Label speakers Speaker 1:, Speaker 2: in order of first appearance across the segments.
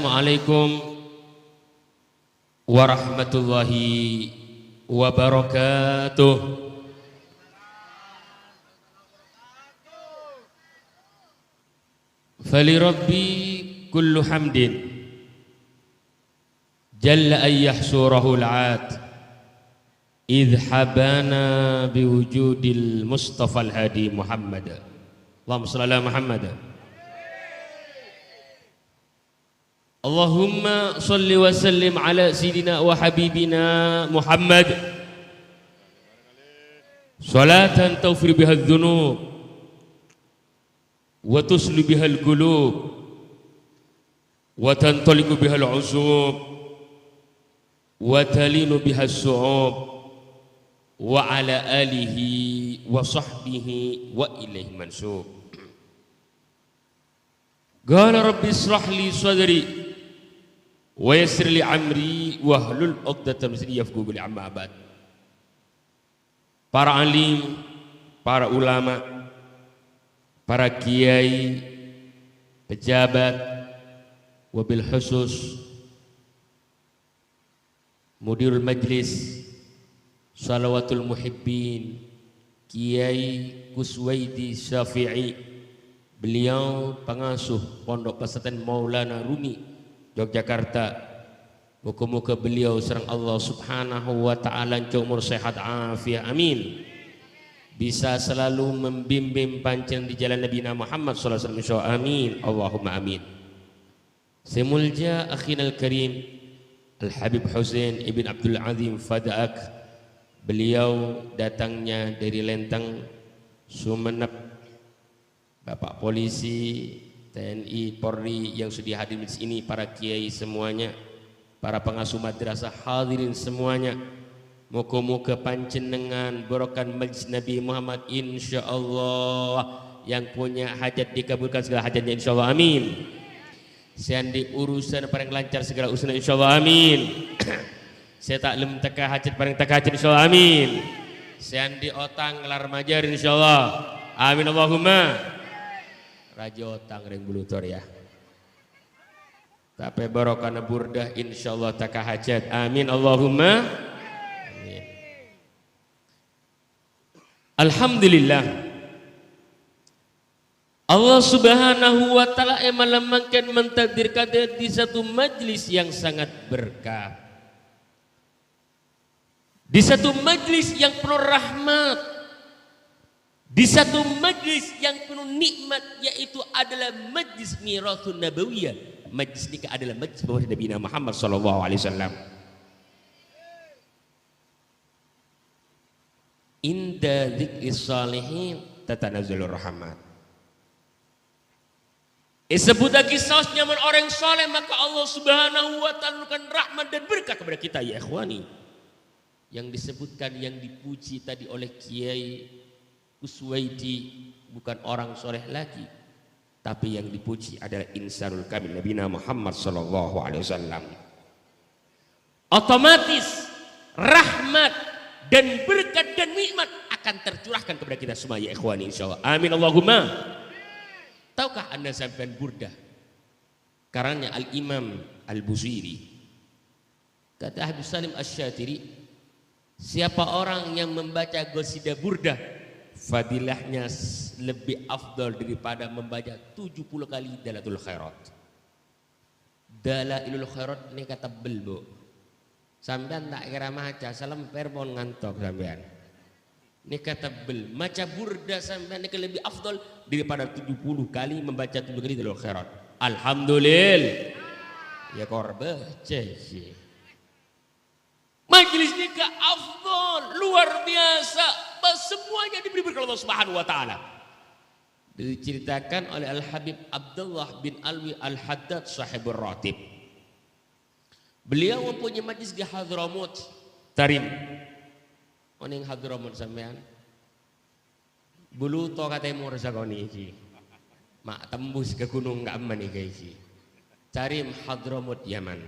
Speaker 1: Assalamualaikum warahmatullahi wabarakatuh. Falirabbi kullu hamdin jalla an yahsurahu al-'ad idh habana biwujudil Mustafa al-Hadi Muhammad. Allahumma shalli ala Muhammad. Allahumma shalli wa sallim ala sayyidina wa habibina Muhammad salatan taghfir biha adh-dhunub wa tusli biha al-qulub wa tantaliqu biha al-'usub wa talinu biha as-su'ub wa ala alihi wa sahbihi wa ilaihi mansub. Qala rabbi israh li sadri wa yassir li amri wahlul 'uqdatam min lisani yafqahu qawli, amma ba'd. Para alim, para ulama, para kiai, pejabat, wabil khusus mudirul majlis, salawatul muhibbin, Kiai Kuswaidi Syafi'i, beliau pengasuh Pondok Pesantren Maulana Rumi Yogyakarta. Muka-muka beliau serang Allah subhanahu wa ta'ala umur sehat afiat, amin. Bisa selalu membimbing pancen di jalan Nabi Muhammad sallallahu alaihi wasallam, amin, Allahumma amin. Semulja akhinal karim Al-Habib Hussein Ibn Abdul Azim Fadaak, beliau datangnya dari Lenteng, Sumeneb. Bapak polisi, TNI, Polri yang sudah hadir di sini, para kiai semuanya, para pengasuh madrasah hadirin semuanya, muka-muka panjenengan borokan majlis Nabi Muhammad insyaallah, yang punya hajat dikabulkan segala hajatnya insyaallah, amin. Seandi urusan paling lancar segala urusan insyaallah, amin. Saya tak lem teka hajat paling teka hajat insyaallah, amin. Seandi otang lar majar insyaallah, amin Allahumma. Raja otang ring bulutor ya. Tapi barokana burdah insyaallah taka hajat, amin Allahumma amin. Alhamdulillah, Allah subhanahu wa ta'ala melemangkan mentakdirkan di satu majlis yang sangat berkah, di satu majlis yang penuh rahmat, di satu majlis yang penuh nikmat, yaitu adalah majlis Mirathun Nabawiyah. Majlis nikah adalah majlis bawah Nabi Muhammad sallallahu alaihi wasallam. Inda dzikris salihin tatanazzalur rahmat. Disebut kisah nyaman orang soleh, maka Allah subhanahu wa ta'ala menurunkan rahmat dan berkah kepada kita ya ikhwani. Yang disebutkan, yang dipuji tadi oleh Kiai Kuswaidi bukan orang soleh lagi, tapi yang dipuji adalah insanul kamil Nabi Muhammad sallallahu alaihi wasallam. Otomatis rahmat dan berkat dan nikmat akan tercurahkan kepada kita semua ya ikhwani insyaallah, amin Allahumma. Tahukah anda sampai burdah karanya Al-Imam Al-Busiri, kata Habib Salim Asy-Syatiri, siapa orang yang membaca qasidah burdah fadilahnya lebih afdal daripada membaca 70 kali Dalailul Khairat. Dalailul Khairat ini kata belbo. Sampean tak kira maca salam perpon ngantok sampean. Ini kata bel, maca burda sampean ini lebih afdal daripada 70 kali membaca 70 kali Dalailul Khairat. Alhamdulillah. Ya korba cek. Majelis nikah afdal, luar biasa. Semuanya diberi berkat Allah Subhanahu wa taala. Diceritakan oleh Al-Habib Abdullah bin Alwi Al-Haddad sahibur ratib. Beliau mempunyai majlis di Hadramut Tarim. Oning Hadramut sampean. Bulu to katanya mau resakoni iki. Mak tembus ke gunung enggak aman iki iki. Tarim Hadramut Yaman.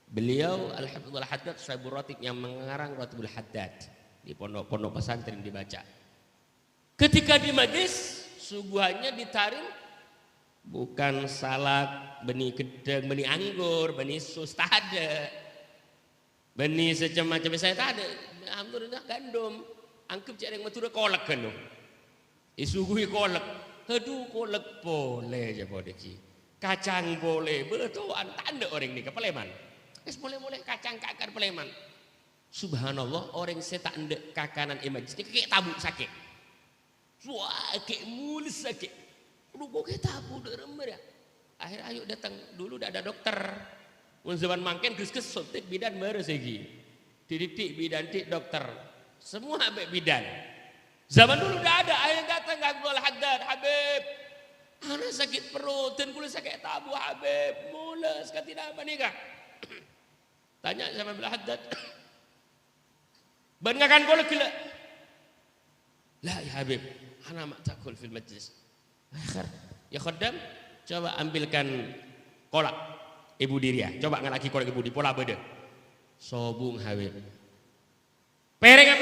Speaker 1: Beliau Al-Habib Al-Haddad sahibur ratib yang mengarang Ratibul Haddad. Di pondok-pondok pesantren dibaca. Ketika di majlis suguhannya ditarim bukan salak, benih gedeng, benih anggur, benih sus, tak ada. Benih semacam saya tak ada. Alhamdulillah gandum. Angkep cek yang matura kolak kan. Isuguhi kolak. Aduh kolak boleh aja bodeki. Kacang boleh. Betuan tanda orang ni ke Paleman. Es boleh-boleh kacang kakar Paleman. Subhanallah orang saya tak ada kakanan imaj. Kayak tabuk sakit. Wah kayak mulus sakit. Lu kok kayak tabuk dah rember ya. Akhir ayo datang dulu dah ada dokter. Mun zaman mangken kes sotik bidan meres lagi. Didik bidan tik dokter. Semua ambek bidan. Zaman dulu udah ada ayah datang Abdul Haddad, Habib. Anak sakit perut dan kulit sakit tabu Habib. Mules katina apa nikah? Tanya sama Abdul Haddad. Bengakan kolak gila. La ya Habib, ana mak takul fil majlis. Akhir, ya khaddam, coba ambilkan kolak ibu Diria. Coba ngalaki kolak ibu di pola beda. Sobung Habib. Pereng,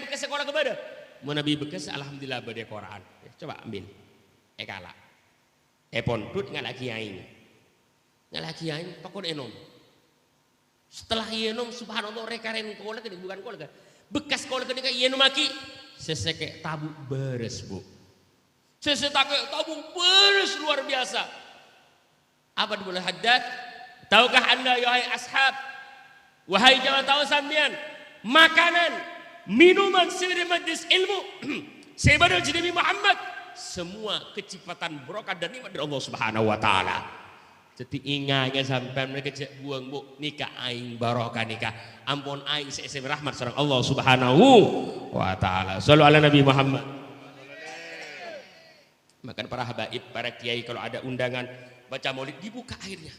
Speaker 1: bekas kolak ke beda. Mau Nabi bekas, alhamdulillah beda Quran. Coba ambil. Kalah. Pontut ngalaki aing. Ngalaki aing, pakon enom. Setelah enom, subhanallah rekaren kolak ini bukan kolak. Bekas kolak ini kayak enom maki. Sesek tabu beres bu. Sesek tabu beres luar biasa. Apa boleh Haddad? Tahukah anda wahai ashab? Wahai jamaah tahu sambian? Makanan, minuman sendiri majlis ilmu. Sebenarnya Nabi Muhammad semua kecepatan berkah dan nikmat dari Allah Subhanahu wa taala. Jadi ingatnya sampai mereka cek buang bu nikah aing barokah nikah. Ampun aing seisi rahmat sareng Allah Subhanahu wa taala. Shallu ala Nabi Muhammad. Maka para habaib, para kiai kalau ada undangan baca maulid dibuka airnya.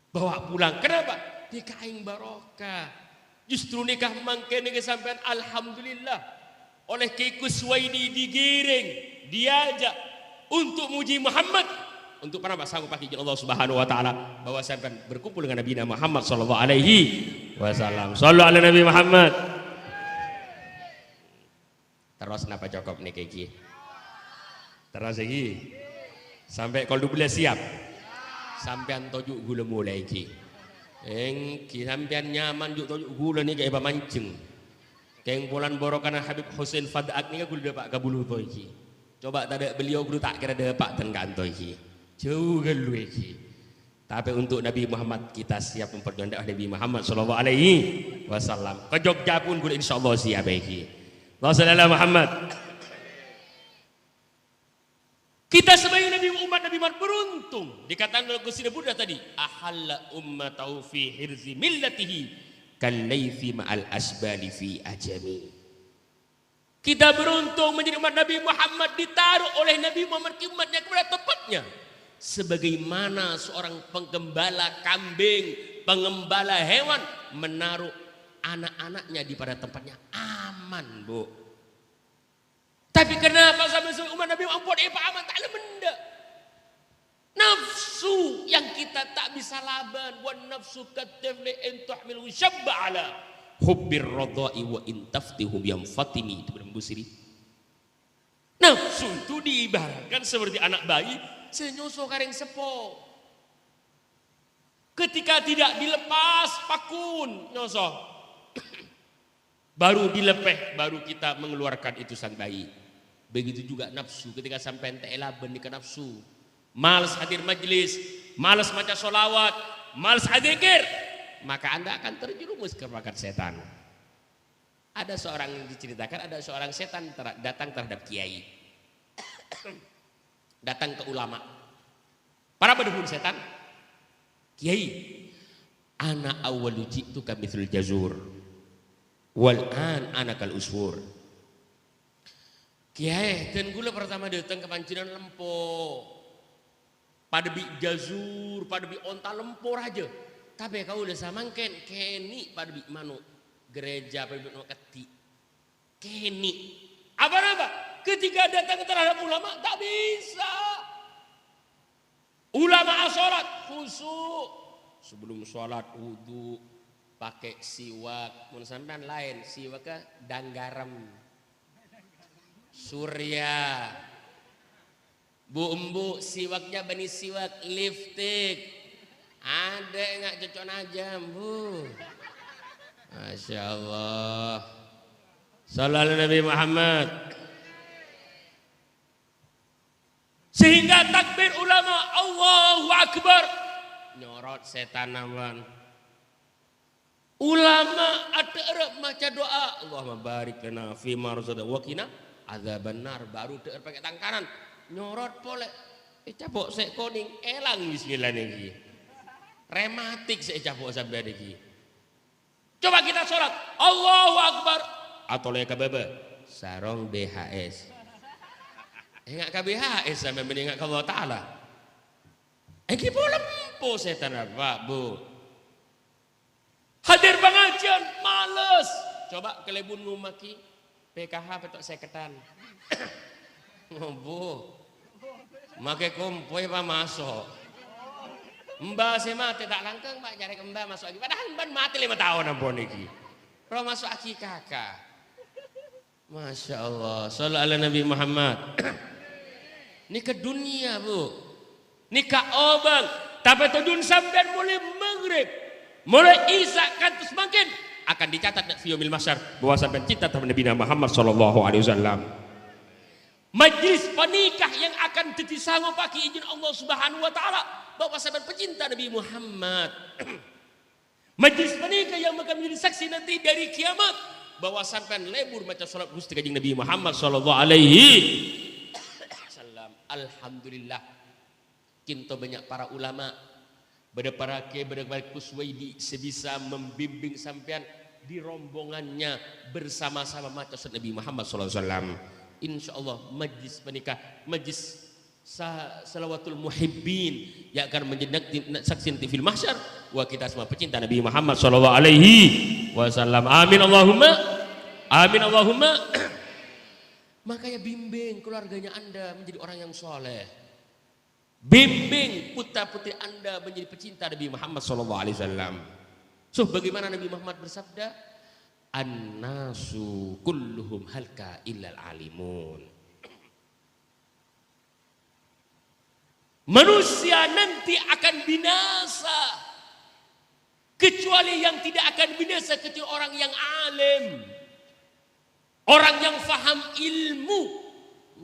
Speaker 1: Bawa pulang. Kenapa? Nikah aing barokah. Justru nikah mangke nikah sampean alhamdulillah oleh Kiai Kuswaidi digiring, diajak untuk muji Muhammad. Untuk para sanggup pakai izin Allah Subhanahu wa taala bahwa sampean berkumpul dengan Nabi Muhammad sallallahu alaihi wasallam. Shallu ala Nabi Muhammad. Terus napa cokop nih Kiki? Terus lagi. Sampai kalau 12 siap. Sampean tojuk gula mulai Ki. Sampean nyaman juk tojuk gula nih kayak mancing. Keng bulan borokana Habib Hussein Fadak nih gula dapat kabulu toy Ki. Coba tadi beliau gula tak kira dapat ten kantoi Ki. Jauh galu Ki. Tapi untuk Nabi Muhammad kita siap memperjuangkan Nabi Muhammad sallallahu alaihi wasallam. Ke Jogja pun gula insyaallah siap Ki. Allahumma Muhammad. Kita sebagai umat Nabi Muhammad beruntung. Dikatakan oleh Gusti Buddha tadi, ahalla ummatahu fi hirzi millatihi kallaythi ma'al asbali fi ajami. Kita beruntung menjadi umat Nabi Muhammad ditaruh oleh Nabi Muhammad umatnya kepada tempatnya. Sebagaimana seorang penggembala kambing, pengembala hewan menaruh anak-anaknya di pada tempatnya aman, Bu. Tapi kenapa sampai umat Nabi Muhammad aman tak ada benda? Nafsu yang kita tak bisa laban. Wan nafsu katafli in tuhmilu syabba ala hubbir radha'i wa in taftihum yamfatimi. Itu Busiri. Nafsu itu diibaratkan seperti anak bayi senyoso kareng sepo. Ketika tidak dilepas pakun nyoso. Baru dilepeh, baru kita mengeluarkan itu sang bayi. Begitu juga nafsu ketika sampai telah benika nafsu. Malas hadir majlis, malas baca sholawat, malas hadir zikir, maka anda akan terjerumus ke makan setan. Ada seorang yang diceritakan, ada seorang setan datang terhadap kiai. Datang ke ulama. Para pendukung setan. Kiai, ana awwalu ji'tu kamithul jazur. Wal an anakal usfur. Kiai, dan gula pertama datang ke pancinan lempo. Pada bi jazur, pada bi onta lempor aja. Tapi kau udah samangken keni pada bi manu gereja pada bi keti. Keni. Apa? Ketika datang terhadap ulama tak bisa. Ulama sholat khusyuk. Sebelum sholat wudu pakai siwak. Mun sampean lain siwaknya danggaram. Surya Bu embu siwaknya bani siwak lipstick. Ada nggak cocok najam bu? Masya Allah. Sallallahu Nabi Muhammad. Sehingga takbir ulama Allahu Akbar nyorot setan naman. Ulama ada maca doa Allahumma barik lana fi ma razaqtana wa qina adzabannar baru teu pakai tangan kanan nyorot pole capok sek koning elang bismillah niki. Rematik sek capok sampai niki. Coba kita sholat Allahu Akbar atau leka bebe sarong BHS. Enggak KBHS sampai meninggal ke Allah Ta'ala. Iki boleh lempo setan apa bu? Hadir pengajian males. Coba kelebun ngumaki PKH petok seketan. Bu, make kumpoy pa masuk. Mbak mati tak langkeng pak cari mbak masuk lagi. Padahal mbak mati 5 tahun ampun iki. Kalau masuk aki kakak. Masya Allah. Sallallahu ala Nabi Muhammad. Ini ke dunia bu. Ini ke obang. Tapi tudun sampai mulai maghrib. Mulai isya kan terus makin. Akan dicatat di yaumil mahsyar. Bahwa sampai cinta terhadap Nabi Muhammad sallallahu alaihi wasallam. Majlis penikah yang akan disanggup pakai izin Allah Subhanahu wa taala bahwa sahabat pecinta Nabi Muhammad. Majlis penikah yang akan menjadi saksi nanti dari kiamat bahwa sampai lebur macam salat Gusti Kanjeng Nabi Muhammad sallallahu alaihi wasallam. Alhamdulillah kinto banyak para ulama pada para kiai pada Kuswaidi sebisa membimbing sampean di rombongannya bersama-sama macam Nabi Muhammad sallallahu alaihi wasallam. Insyaallah majlis menikah, majlis salawatul muhibbin yang akan menjadi saksi nanti fil mahsyar wa kita semua pecinta Nabi Muhammad sallallahu alaihi wasallam. Amin Allahumma. Amin Allahumma. Makanya bimbing keluarganya Anda menjadi orang yang soleh. Bimbing putra-putri Anda menjadi pecinta Nabi Muhammad sallallahu alaihi wasallam. So bagaimana Nabi Muhammad bersabda? An-nasu kulluhum halka illal alimun. Manusia nanti akan binasa kecuali yang tidak akan binasa kecuali orang yang alim. Orang yang faham ilmu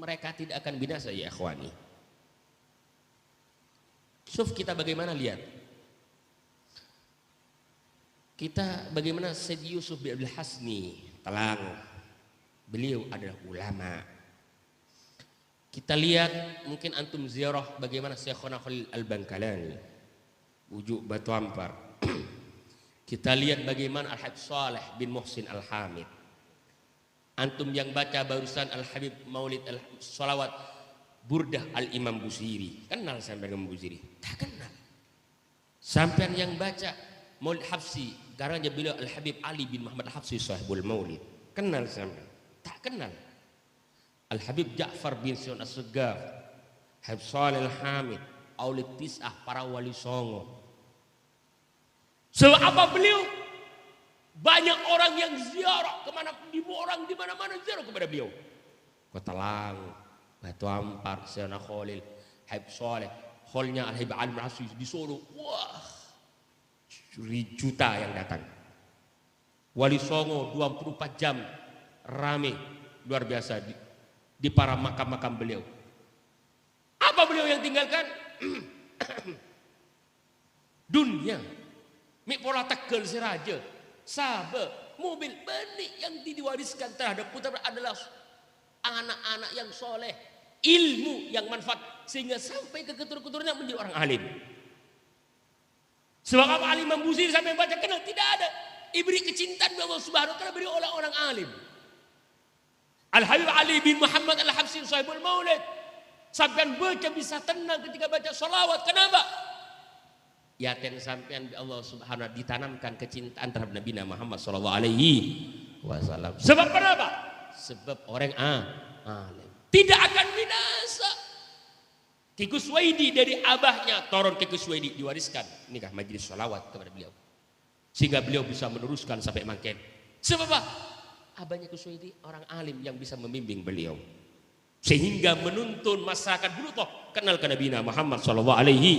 Speaker 1: mereka tidak akan binasa ya ikhwani. Suf kita bagaimana lihat? Kita bagaimana Sayyid Yusuf bin Abdul Hasni Talang. Beliau adalah ulama. Kita lihat mungkin antum ziarah bagaimana Syekhona Khalil Al-Bankalani Ujuk Batu Ampar. Kita lihat bagaimana Al-Habib Saleh bin Muhsin Al-Hamid. Antum yang baca barusan Al-Habib Maulid Al-Salawat Burdah Al-Imam Busiri. Kenal sampai Imam Busiri? Tak kenal. Sampai yang baca Maulid Hafsi, karena beliau Al-Habib Ali bin Muhammad Hafsi sahibul Maulid. Kenal sampai? Tak kenal. Al-Habib Ja'far bin Sion As-Segaf, Habib Saleh Al-Hamid, Aulid Tis'ah para wali songo. Sebab apa beliau? Banyak orang yang ziarah kemana orang di mana-mana ziarah kepada beliau. Kota Lang, Batu Ampar, Sayyidina Khalil, Habib Saleh, holnya Al-Habib Ali bin Hafsi di Solo. Wah, juta yang datang. Wali Songo 24 jam rame luar biasa di para makam-makam beliau. Apa beliau yang tinggalkan? Dunia. Mik pola tekel si raja. Sabe, mobil benih yang diwariskan terhadap putra adalah anak-anak yang soleh, ilmu yang manfaat sehingga sampai ke keturunan menjadi orang alim. Sebab apa alim Busiri sampai baca kenal tidak ada ibri kecintaan Allah Subhanahu wa taala beri oleh orang alim. Al-Habib Ali bin Muhammad Al-Habsi sahibul Maulid sampean baca bisa tenang ketika baca salawat. Kenapa? Yakin sampean Allah Subhanahu wa taala ditanamkan kecintaan terhadap Nabi Muhammad sallallahu alaihi wasallam. Sebab kenapa? Sebab orang alim tidak akan binasa. Ki Kuswaidi dari abahnya turun ke Kuswaidi diwariskan nikah majelis salawat kepada beliau sehingga beliau bisa meneruskan sampai makin. Sebab apa? Abahnya Kuswaidi orang alim yang bisa membimbing beliau sehingga menuntun masyarakat dulu toh kenal ke Nabi Muhammad sallallahu alaihi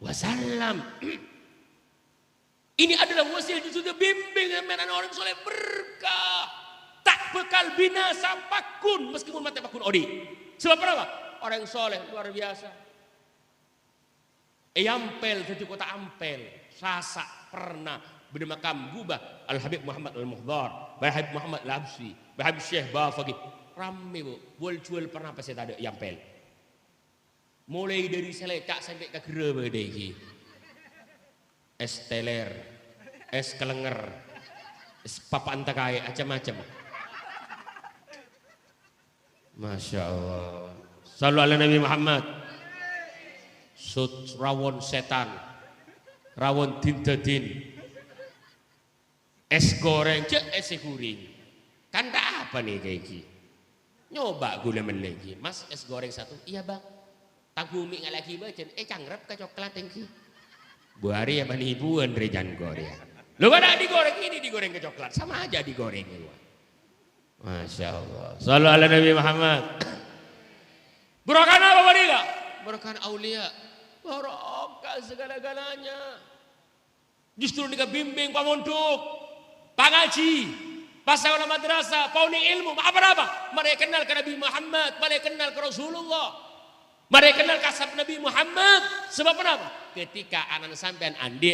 Speaker 1: wasallam. Ini adalah wasil justru bimbing menan orang soleh berkah. Tak bekal binasa pakun meskipun mati pakun odi. Sebab apa? Orang soleh luar biasa. Yampel jadi kota Ampel, Sasak pernah bermakam gubah Al Habib Muhammad Al Muhdar, Habib Muhammad Al Habsyi, Habib Syekh Bafaqih. Rame bu, jual pernah pasti ada Yampel. Mulai dari Selecak sampai ke Grebe deh. Es teler, es kelenger, es papaan takai, macam-macam. Masya Allah. Sallu ala Nabi Muhammad. Sut rawon setan, rawon dindadin, es goreng, es guring. Kan tak apa nih kayak gini. Nyoba gula lagi, mas es goreng satu. Iya bang. Tagumi nggak lagi baca. Cangrep ke coklat yang ki. Bu Ari ya penipuan rejan goreng. Lu pada digoreng ini digoreng ke coklat sama aja digoreng itu. Masya Allah. Sallu ala Nabi Muhammad. Berkah apa wanita? Berkah aulia. Barokah segala-galanya. Justru nika bimbing pamondok, pangaji, pasangan madrasah, pauning ilmu, apa-apa. Mereka kenal ke Nabi Muhammad, mereka kenal ke Rasulullah. Mereka kenal kasab Nabi Muhammad. Sebab kenapa? Ketika anak sampean andi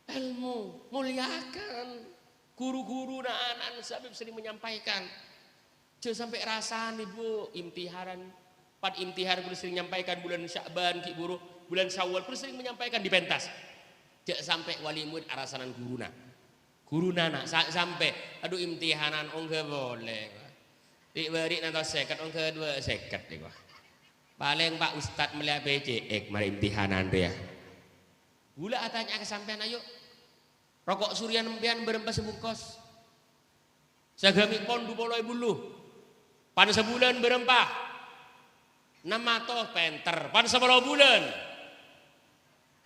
Speaker 1: ilmu muliakan guru-guru dan anak sampai sering menyampaikan. Jangan sampai rasakan ibu imtiharan. Pad imtihar pun sering menyampaikan bulan Sya'ban ki guru, bulan Syawal pun sering menyampaikan di pentas. Jangan sampai wali murid arasanan guruna. Guruna nak sampai aduh imtihanan ongke boleh. Diberi nanti seket orang kedua seket deh gua. Paling Pak Ustad melihat BC, mari imtihanan dia. Gula tanya ke sampean ayo. Rokok surya nempian berempas sebungkos. Sagami pon 20 bulu. Pan sebulan berempah. 6 atau penter. Pan 10 bulan.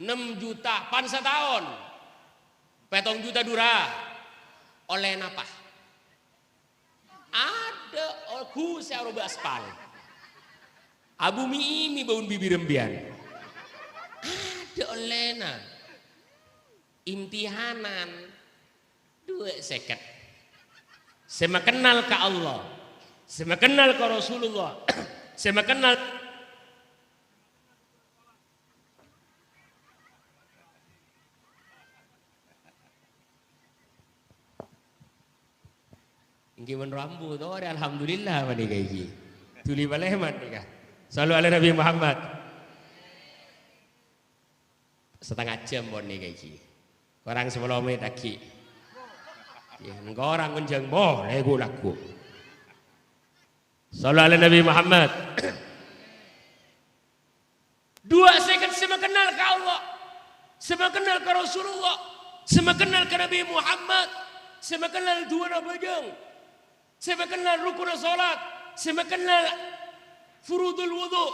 Speaker 1: 6 juta. Pan setahun. 7 juta dura. Oleh napa? Ada aku searo aspal. Abu mimi baun bibir rembian. Ada olena. Imtihanan 2 seket. Saya kenal ke Allah. Saya kenal ke Rasulullah. Saya kenal Gimana rambut, oh alhamdulillah mana kayak gini. Tuli baleman nih kah. Sallu ala Nabi Muhammad. Setengah jam bon nih kayak gini. Orang 10 menit lagi. Ya, orang menjeng boh, lego laku. Sallu ala Nabi Muhammad. 2 second saya kenal ke Allah, saya kenal ke Rasulullah, saya kenal ke Nabi Muhammad, saya kenal 2 nabajang. Saya kenal rukun salat, saya kenal furudul wudu,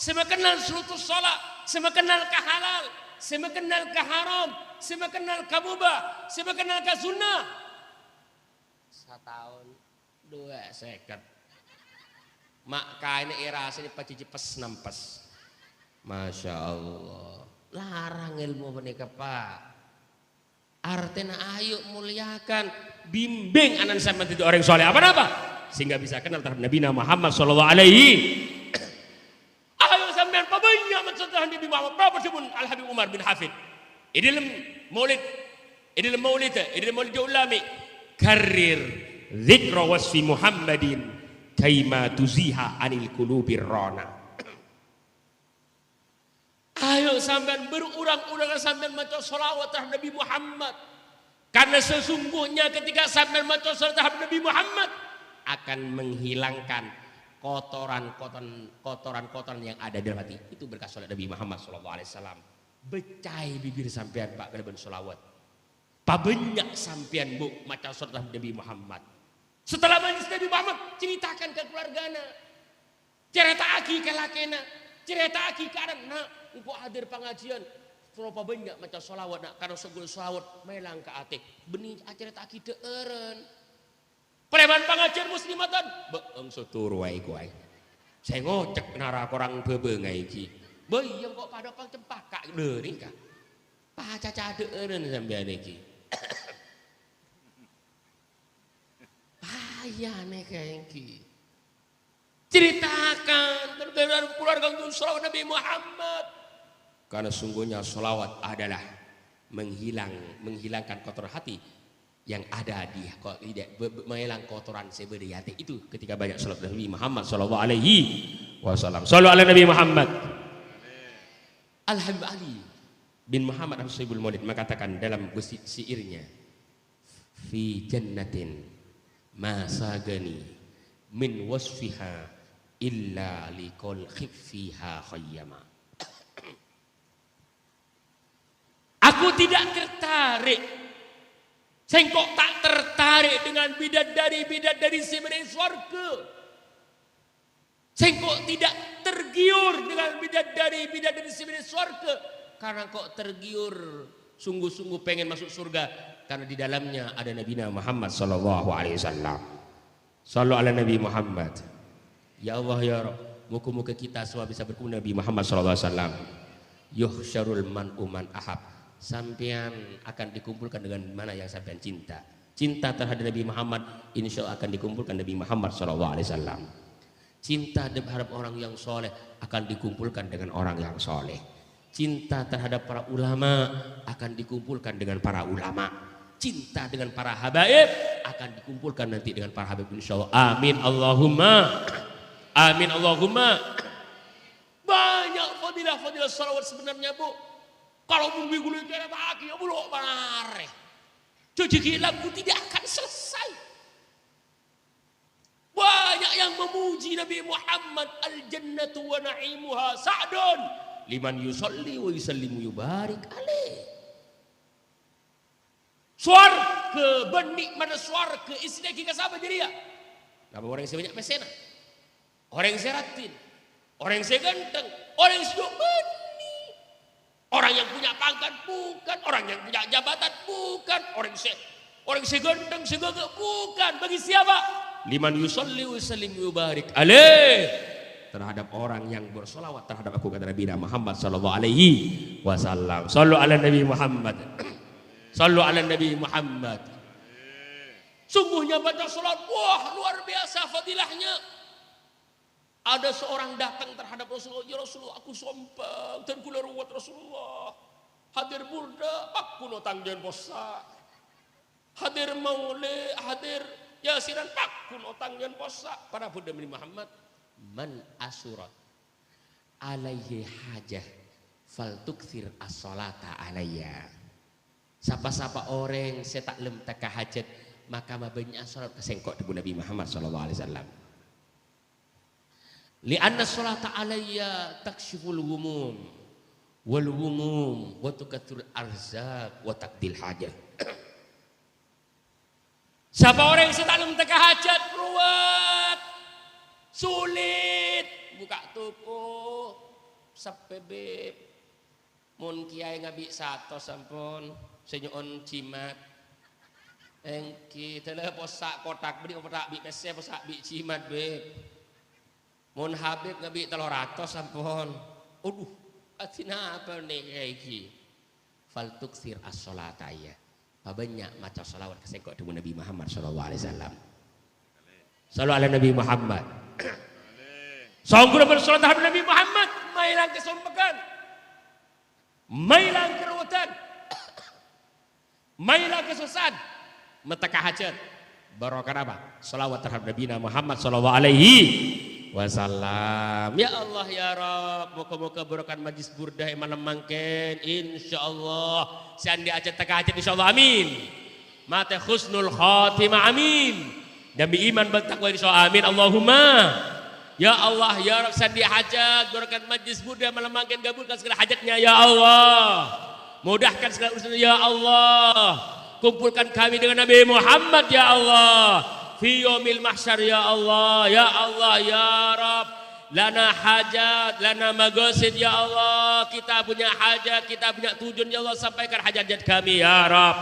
Speaker 1: saya kenal syurutus salat, saya kenal ke halal, saya kenal ke haram, saya kenal ke mubah, saya kenal ke sunnah. 1 tahun 2 seket. Mak kain era sini pacici pes nampes. Masya Allah. Larang ilmu menika Pak. Artinya ayo muliakan, bimbing anak sampean itu orang soleh apa sehingga bisa kenal terhadap Nabi Muhammad sallallahu alaihi. Ayo sampean pabanyak mencontoh Nabi Muhammad. Berapa sebut Al Habib Umar bin Hafid. Dalam maulid ulami karir dzikra wasfi Muhammadin kaima tuziha anil qulubir rana. Ayo sampean berurang-urang sampean maca sholawat terhadap Nabi Muhammad. Karena sesungguhnya ketika sampean maca sholawat terhadap Nabi Muhammad akan menghilangkan kotoran-kotoran yang ada dalam hati. Itu berkat sholawat Nabi Muhammad SAW. Becai bibir sampean Pak kalaban sholawat. Pabanyak sampean bu maca sholawat terhadap Nabi Muhammad. Setelah majelis Nabi Muhammad ceritakan ke keluargana. Cerita aki ke lakena. Cerita aki ke anak. Engkau hadir pengajian, berapa banyak macam solawat nak karena segala solawat melang ke atik. Benih acara tak kita eren. Preman pengajian muslimatan, beeng suturu wae kuai. Saya ngocek nara korang bebengai ki. Bayang kok pada pang cempaka deuring ka. Pacaca deureun sampean iki. Payane kae iki. Ceritakan tentang keluarga salawat Nabi Muhammad. Karena sungguhnya salawat adalah menghilangkan kotor hati yang ada di menghilang kotoran seberi hati itu ketika banyak salawat Nabi Muhammad sallallahu alaihi wasallam. Sallu ala Nabi Muhammad. Al-Habib Ali bin Muhammad Al-Sahibul Maulid mengatakan dalam syairnya, fi jannatin ma sagani min wasfiha illa liqal khiffiha khayyama. Aku tidak tertarik, sengkok tak tertarik dengan bidadari seberi surga. Sengkok tidak tergiur dengan bidadari seberi surga. Karena kok tergiur, sungguh-sungguh pengen masuk surga. Karena di dalamnya ada Nabi Muhammad sallallahu alaihi wasallam. Sallu ala Nabi Muhammad. Ya Allah ya Rabb, muka-muka kita semua bisa berkumpul Nabi Muhammad sallallahu alaihi wasallam. Yuhsyarul man'u man ahab. Sampean akan dikumpulkan dengan mana yang sampean cinta. Cinta terhadap Nabi Muhammad insya Allah akan dikumpulkan Nabi Muhammad sallallahu alaihi wasallam. Cinta terhadap orang yang soleh akan dikumpulkan dengan orang yang soleh. Cinta terhadap para ulama akan dikumpulkan dengan para ulama. Cinta dengan para habaib akan dikumpulkan nanti dengan para habaib insya Allah. Amin Allahumma. Amin Allahumma. Banyak fadilah salawat sebenarnya bu. Kalau bumi gulung kira bagi ya buluk mareh. Jadi lagu tidak akan selesai. Banyak yang memuji Nabi Muhammad, al-jannatu wa na'imuha sa'dun liman yusalli wa yusallimu yubarik alaih. Swarga, benik mana swarga isinya kita sahabat jadi ya. Nama orang yang sebanyak mesena, orang yang seratin, orang yang seganteng, orang yang seduk benih, orang yang punya pangkat bukan, orang yang punya jabatan bukan, orang yang seganteng segagak bukan. Bagi siapa? Liman yusalli wa yusallim yubarik alaih, terhadap orang yang bersolawat terhadap aku kata Nabi Muhammad sallallahu alaihi wasallam. Sallu ala Nabi Muhammad. Sallu ala Nabi Muhammad. Sungguhnya baca salat, wah luar biasa fadilahnya. Ada seorang datang terhadap Rasulullah, ya Rasulullah aku sompang dan kula ruwat Rasulullah. Hadir burda, aku no tangjan posa. Hadir maulid, hadir yasiran, aku no tangjan posa. Para burda Nabi Muhammad, man asurat alaihi hajah fal tukthir as-salata alayya. Sapa-sapa orang saya tak lem tak hajat maka banyak salat kesengkok di Nabi Muhammad sallallahu alaihi wasallam. Li'anna salata alayya takshiful humum wal humum wa tukathur arzaq wa taqdil hajat. Siapa orang yang saya tak lem tak hajat ruwet sulit buka toko sapebeb mun kiai ngabi satu sampun senyon cimat engki tele posak kotak beli kotak bi pese posak bi cimat beb mun habib ngabi 300 sampun aduh atina apa nih kayak iki fal tuksir as-salata ya banyak maca salawat kesengkok dengan Nabi Muhammad sallallahu alaihi wasallam. Sallu ala Nabi Muhammad. Sanggup bersolat terhadap Nabi Muhammad mailang kesompakan, mailang keruwetan, mailang kesusahan, metaka hajat. Barokah apa? Salawat terhadap Nabi Muhammad sallallahu alaihi wasallam. Ya Allah ya Rabb, moga-moga barokah majlis burdah malam mangken insyaallah. Sandi hajat taka hajat insyaallah amin. Mate husnul khatimah amin. Demi iman bertakwa insyaallah amin Allahumma. Ya Allah ya Rabb sandi hajat barokah majlis burdah malam mangken gabulkan segala hajatnya ya Allah. Mudahkan segala urusan ya Allah. Kumpulkan kami dengan Nabi Muhammad ya Allah. Fi yaumil mahsyar ya Allah ya Rabb. Lana hajat, lana magosid ya Allah. Kita punya hajat, kita punya tujuan ya Allah. Sampaikan hajat kami ya Rabb.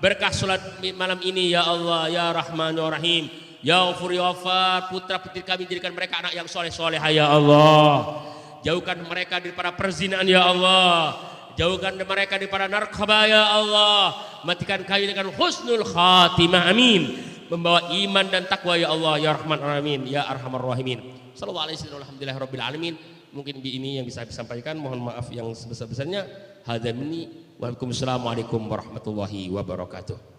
Speaker 1: Berkah salat malam ini ya Allah ya Rahman ya Rahim. Ya Ghafur ya Ghaffar, putra putri kami jadikan mereka anak yang soleh-soleh ya Allah. Jauhkan mereka daripada perzinahan ya Allah. Jauhkan mereka daripada narkoba ya Allah. Matikan kami dengan husnul khatimah amin. Membawa iman dan takwa ya Allah ya Rahman Rahimin ya Arhamar Rahimin. Sallallahu alaihi wasallam alhamdulillahirabbil alamin. Mungkin ini yang bisa saya sampaikan, mohon maaf yang sebesar-besarnya. Hadza minni wa Waalaikumsalam warahmatullahi wabarakatuh.